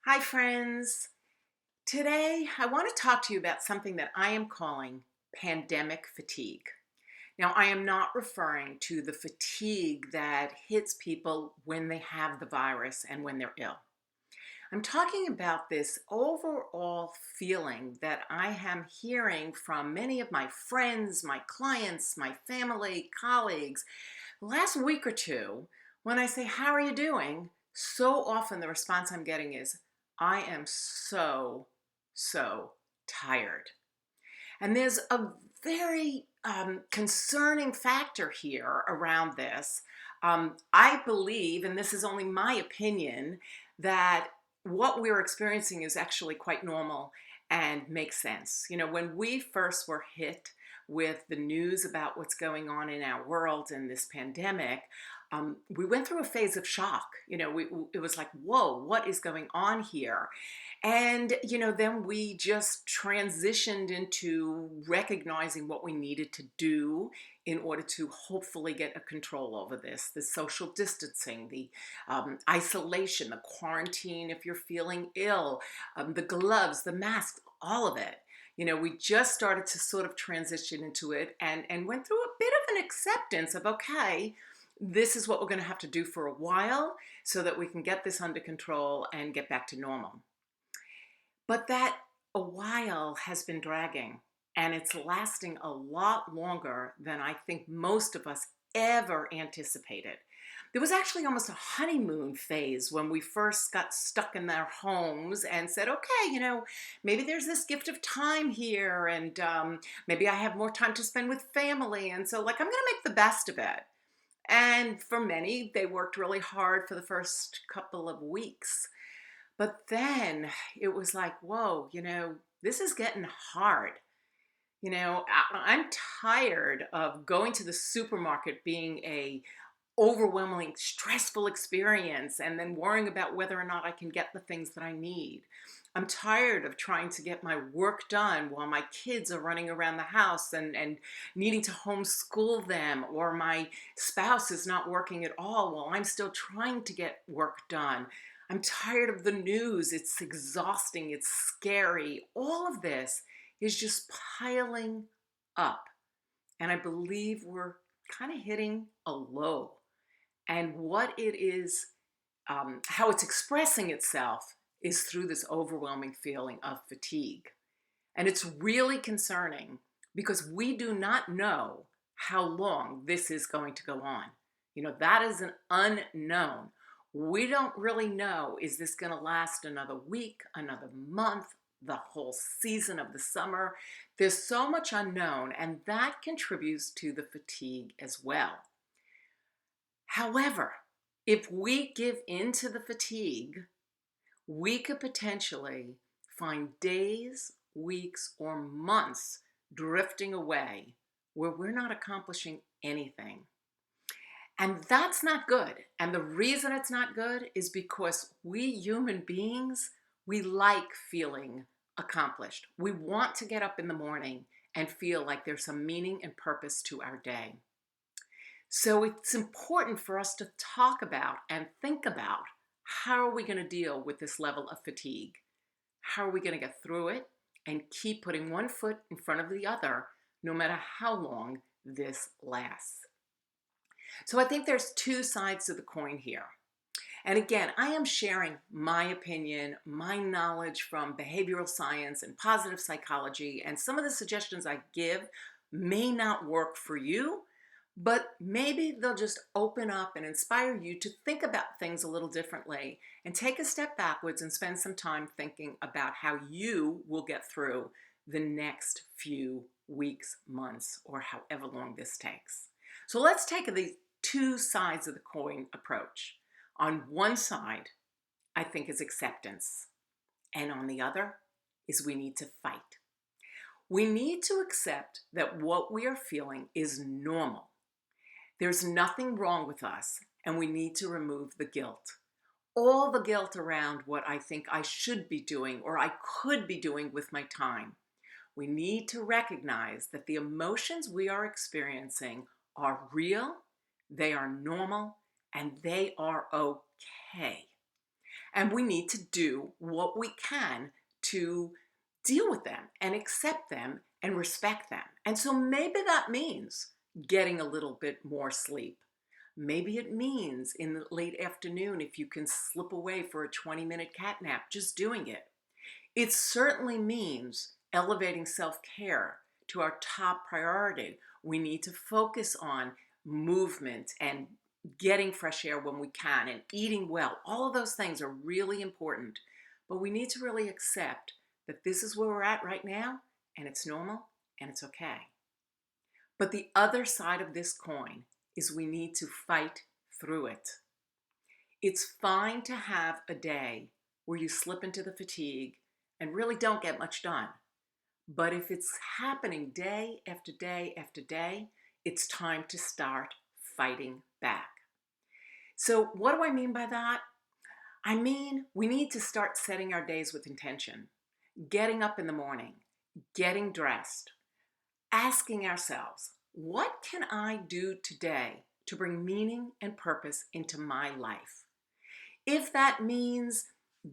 Hi, friends. Today, I want to talk to you about something that I am calling pandemic fatigue. Now, I am not referring to the fatigue that hits people when they have the virus and when they're ill. I'm talking about this overall feeling that I am hearing from many of my friends, my clients, my family, colleagues. Last week or two, when I say, "How are you doing?" so often the response I'm getting is, "I am so tired." And there's a very concerning factor here around this. I believe, and this is only my opinion, that what we're experiencing is actually quite normal and makes sense. When we first were hit with the news about what's going on in our world and this pandemic, we went through a phase of shock. It was like, whoa, what is going on here? And, then we just transitioned into recognizing what we needed to do in order to hopefully get a control over this: the social distancing, the isolation, the quarantine if you're feeling ill, the gloves, the masks, all of it. We just started to sort of transition into it and went through a bit of an acceptance of, okay, this is what we're going to have to do for a while so that we can get this under control and get back to normal. But that a while has been dragging, and it's lasting a lot longer than I think most of us ever anticipated. There was actually almost a honeymoon phase when we first got stuck in our homes and said, okay, maybe there's this gift of time here, and maybe I have more time to spend with family. And so, I'm going to make the best of it. And for many, they worked really hard for the first couple of weeks. But then it was like, whoa, this is getting hard. I'm tired of going to the supermarket being a overwhelming, stressful experience and then worrying about whether or not I can get the things that I need. I'm tired of trying to get my work done while my kids are running around the house and needing to homeschool them, or my spouse is not working at all while I'm still trying to get work done. I'm tired of the news. It's exhausting. It's scary. All of this is just piling up. And I believe we're kind of hitting a low. And what it is, how it's expressing itself is through this overwhelming feeling of fatigue. And it's really concerning because we do not know how long this is going to go on. That is an unknown. We don't really know, is this going to last another week, another month, the whole season of the summer? There's so much unknown, and that contributes to the fatigue as well. However, if we give in to the fatigue, we could potentially find days, weeks, or months drifting away where we're not accomplishing anything. And that's not good. And the reason it's not good is because we human beings, we like feeling accomplished. We want to get up in the morning and feel like there's some meaning and purpose to our day. So it's important for us to talk about and think about, how are we going to deal with this level of fatigue? How are we going to get through it and keep putting one foot in front of the other, no matter how long this lasts? So I think there's two sides to the coin here. And again, I am sharing my opinion, my knowledge from behavioral science and positive psychology, and some of the suggestions I give may not work for you, but maybe they'll just open up and inspire you to think about things a little differently and take a step backwards and spend some time thinking about how you will get through the next few weeks, months, or however long this takes. So let's take the two sides of the coin approach. On one side, I think, is acceptance, and on the other is we need to fight. We need to accept that what we are feeling is normal. There's nothing wrong with us, and we need to remove the guilt. All the guilt around what I think I should be doing or I could be doing with my time. We need to recognize that the emotions we are experiencing are real, they are normal, and they are okay. And we need to do what we can to deal with them and accept them and respect them. And so maybe that means getting a little bit more sleep. Maybe it means in the late afternoon, if you can slip away for a 20-minute cat nap, just doing it. It certainly means elevating self-care to our top priority. We need to focus on movement and getting fresh air when we can and eating well. All of those things are really important, but we need to really accept that this is where we're at right now, and it's normal and it's okay. But the other side of this coin is we need to fight through it. It's fine to have a day where you slip into the fatigue and really don't get much done. But if it's happening day after day after day, it's time to start fighting back. So what do I mean by that? I mean, we need to start setting our days with intention, getting up in the morning, getting dressed, asking ourselves, what can I do today to bring meaning and purpose into my life? If that means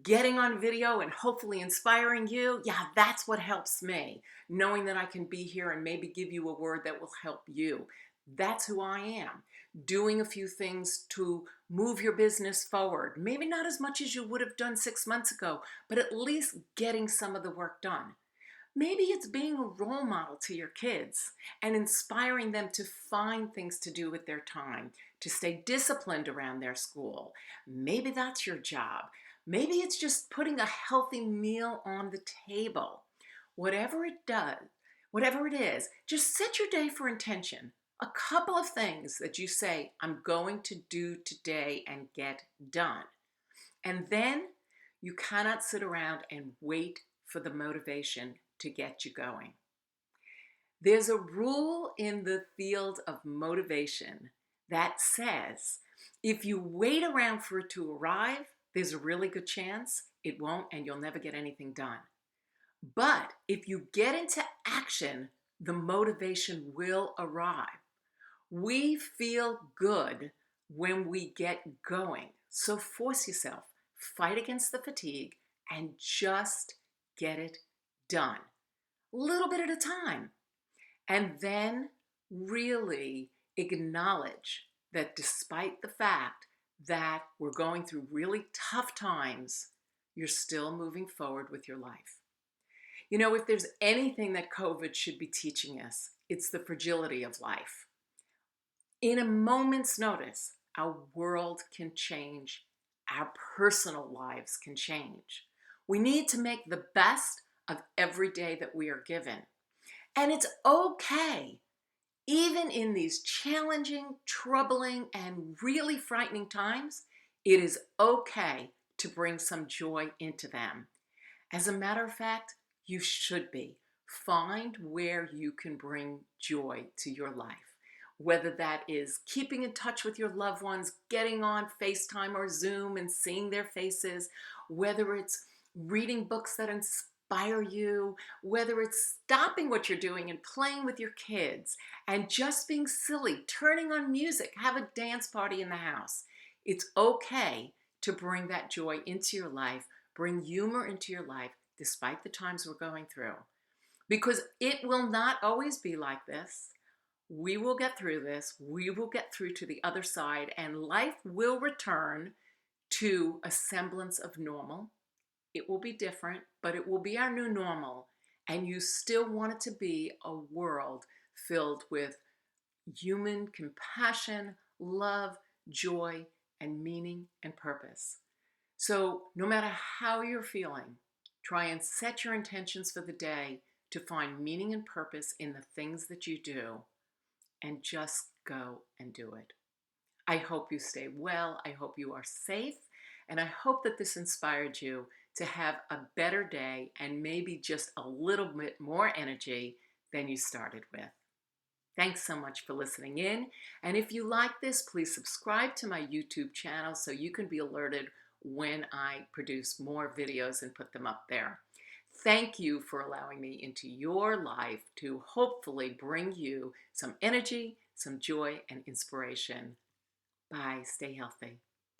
getting on video and hopefully inspiring you, yeah, that's what helps me. Knowing that I can be here and maybe give you a word that will help you. That's who I am. Doing a few things to move your business forward. Maybe not as much as you would have done 6 months ago, but at least getting some of the work done. Maybe it's being a role model to your kids and inspiring them to find things to do with their time, to stay disciplined around their school. Maybe that's your job. Maybe it's just putting a healthy meal on the table. Whatever it does, whatever it is, just set your day for intention. A couple of things that you say, I'm going to do today and get done. And then you cannot sit around and wait for the motivation to get you going. There's a rule in the field of motivation that says if you wait around for it to arrive, there's a really good chance it won't and you'll never get anything done. But if you get into action, the motivation will arrive. We feel good when we get going. So force yourself, fight against the fatigue, and just get it done. A little bit at a time. And then really acknowledge that despite the fact that we're going through really tough times, you're still moving forward with your life. You know, if there's anything that COVID should be teaching us, it's the fragility of life. In a moment's notice, our world can change. Our personal lives can change. We need to make the best of every day that we are given. And it's okay, even in these challenging, troubling, and really frightening times, it is okay to bring some joy into them. As a matter of fact, you should be. Find where you can bring joy to your life. Whether that is keeping in touch with your loved ones, getting on FaceTime or Zoom and seeing their faces, whether it's reading books that inspire you, whether it's stopping what you're doing and playing with your kids and just being silly, turning on music, have a dance party in the house. It's okay to bring that joy into your life, bring humor into your life despite the times we're going through. Because it will not always be like this. We will get through this. We will get through to the other side, and life will return to a semblance of normal. It will be different, but it will be our new normal. And you still want it to be a world filled with human compassion, love, joy, and meaning and purpose. So no matter how you're feeling, try and set your intentions for the day to find meaning and purpose in the things that you do, and just go and do it. I hope you stay well. I hope you are safe. And I hope that this inspired you to have a better day and maybe just a little bit more energy than you started with. Thanks so much for listening in. And if you like this, please subscribe to my YouTube channel so you can be alerted when I produce more videos and put them up there. Thank you for allowing me into your life to hopefully bring you some energy, some joy, and inspiration. Bye. Stay healthy.